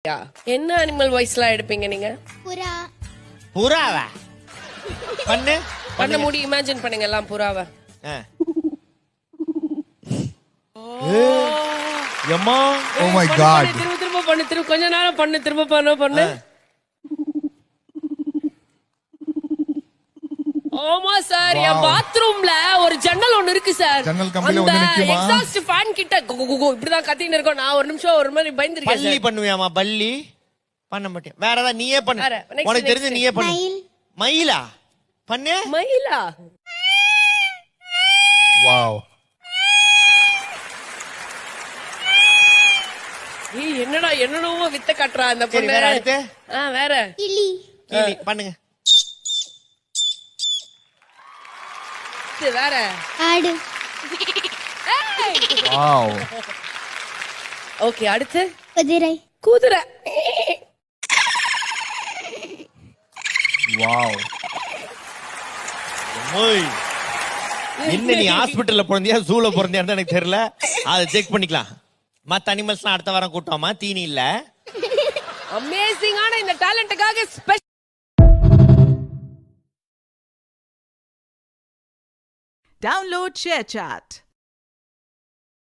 என்ன அனிமல் வாய்ஸ்லாம் எடுப்பீங்க நீங்க? புறா. புறாவா? பண்ண முடியும், இமேஜின் பண்ணுங்க எல்லாம் புறாவா. எம்மா Oh my God. திரும்ப பண்ணு, கொஞ்ச நேரம் பண்ணு, திரும்ப பண்ணு. ஆமா சார், என் பாத்ரூம்ல ஒரு ஜன்னல் ஒண்ணு இருக்கு சார். ஜன்னல் கம்பியில வந்து நிக்குமா? எக்ஸாஸ்ட் ஃபேன் கிட்ட இப்படிதான் கத்தின்னு இருக்கோம். நான் ஒரு நிமிஷம் ஒரு மாதிரி பயந்துருக்கேன் பள்ளி சார். பண்ணுவியாமா? பள்ளி பண்ண மாட்டேன். வேற ஏதாவது நீயே பண்ணு. வேற, next, உனக்கு தெரிஞ்சு நீயே பண்ணு. மயில். மயிலா? பண்ணு. மயிலா? Wow. ஏய் என்னடா என்னென்னவோ வித்த காட்டுறா அந்த சரி, பொண்ணு. வேற அடுத்து? வேற கிளி. கிளி பண்ணுங்க. இது வேற. ஆடு. Wow. ஓகே, அடுத்து குதிரை. குதிரை. Wow. ஓய். என்ன நீ ஹாஸ்பிடல்ல பிறந்தியா ஜூல பிறந்தியான்னு எனக்கு தெரியல. அதை செக் பண்ணிக்கலாம். மத்த அனிமல்ஸ்லாம் அடுத்த வாரம் கூட்டமா? தீனி இல்ல. அமேசிங்கான இந்த டேலண்ட்டுக்காக ஸ்பெஷல். Download ShareChat.